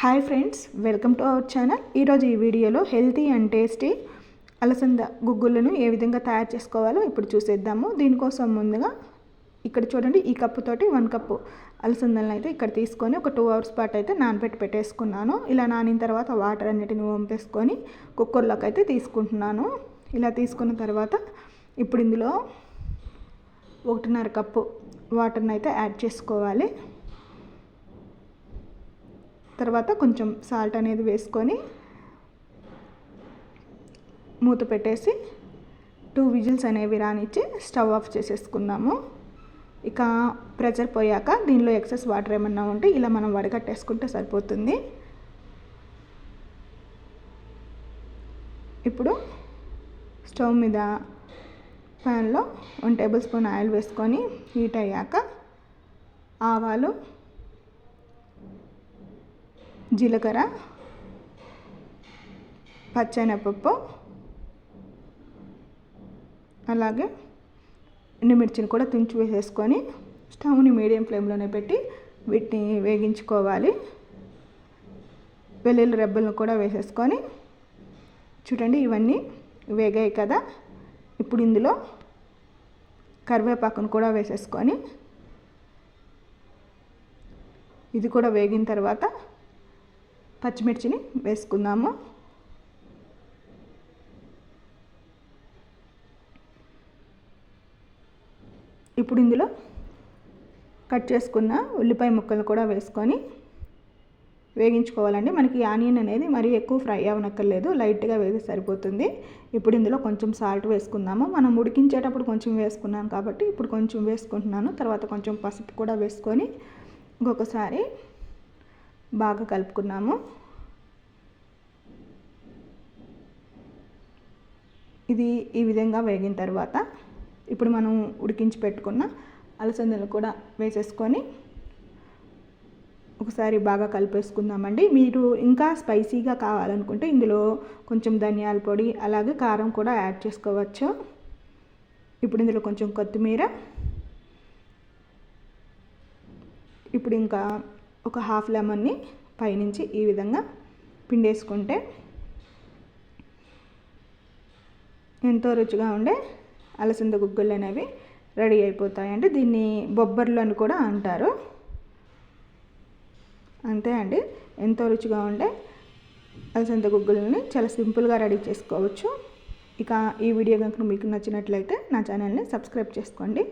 Hi friends, welcome to our channel. ఈరోజు ఈ వీడియోలో హెల్తీ అండ్ టేస్టీ అలసంద గుగ్గులను ఏ విధంగా తయారు చేసుకోవాలో ఇప్పుడు చూసేద్దాము. దీనికోసం ముందుగా ఇక్కడ చూడండి, ఈ కప్పుతోటి 1 కప్పు అలసందలను అయితే ఇక్కడ తీసుకొని ఒక 2 అవర్స్ పాటు అయితే పెట్టేసుకున్నాను. ఇలా నానిన తర్వాత వాటర్ అన్నిటిని వంపేసుకొని కుక్కర్లోకి అయితే తీసుకుంటున్నాను. ఇలా తీసుకున్న తర్వాత ఇప్పుడు ఇందులో 1.5 కప్పు వాటర్ని అయితే యాడ్ చేసుకోవాలి. తర్వాత కొంచెం సాల్ట్ అనేది వేసుకొని మూత పెట్టేసి 2 విజిల్స్ అనేవి రానిచ్చి స్టవ్ ఆఫ్ చేసేసుకుందాము. ఇక ప్రెషర్ పోయాక దీనిలో ఎక్సెస్ వాటర్ ఏమన్నా ఉంటే ఇలా మనం వడగట్టేసుకుంటే సరిపోతుంది. ఇప్పుడు స్టవ్ మీద ప్యాన్లో 1 టేబుల్ స్పూన్ ఆయిల్ వేసుకొని హీట్ అయ్యాక ఆవాలు, జీలకర్ర, పచ్చెనపప్పు, అలాగే ఎండుమిర్చిని కూడా తుంచి వేసేసుకొని స్టవ్ని మీడియం ఫ్లేమ్లోనే పెట్టి వీటిని వేగించుకోవాలి. వెల్లుల్లి రెబ్బలను కూడా వేసేసుకొని చూడండి, ఇవన్నీ వేగాయి కదా. ఇప్పుడు ఇందులో కరివేపాకును కూడా వేసేసుకొని ఇది కూడా వేగిన తర్వాత పచ్చిమిర్చిని వేసుకుందాము. ఇప్పుడు ఇందులో కట్ చేసుకున్న ఉల్లిపాయ ముక్కలు కూడా వేసుకొని వేగించుకోవాలండి. మనకి ఆనియన్ అనేది మరీ ఎక్కువ ఫ్రై అవ్వనక్కర్లేదు, లైట్గా వేగి సరిపోతుంది. ఇప్పుడు ఇందులో కొంచెం సాల్ట్ వేసుకుందాము. మనం ఉడికించేటప్పుడు కొంచెం వేసుకున్నాం కాబట్టి ఇప్పుడు కొంచెం వేసుకుంటున్నాను. తర్వాత కొంచెం పసుపు కూడా వేసుకొని ఇంకొకసారి బాగా కలుపుకున్నాము. ఇది ఈ విధంగా వేగిన తర్వాత ఇప్పుడు మనం ఉడికించి పెట్టుకున్న అలసందలు కూడా వేసేసుకొని ఒకసారి బాగా కలిపేసుకుందామండి. మీరు ఇంకా స్పైసీగా కావాలనుకుంటే ఇందులో కొంచెం ధనియాల పొడి అలాగే కారం కూడా యాడ్ చేసుకోవచ్చు. ఇప్పుడు ఇందులో కొంచెం కొత్తిమీర, ఇప్పుడు ఇంకా ఒక హాఫ్ లెమన్ని పైనుంచి ఈ విధంగా పిండేసుకుంటే ఎంతో రుచిగా ఉండే అలసంద గుగ్గులు అనేవి రెడీ అయిపోతాయండి. దీన్ని బొబ్బర్లు అని కూడా అంటారు. అంతే అండి, ఎంతో రుచిగా ఉండే అలసంద గుగ్గులని చాలా సింపుల్గా రెడీ చేసుకోవచ్చు. ఇక ఈ వీడియో కనుక మీకు నచ్చినట్లయితే నా ఛానల్ని సబ్స్క్రైబ్ చేసుకోండి.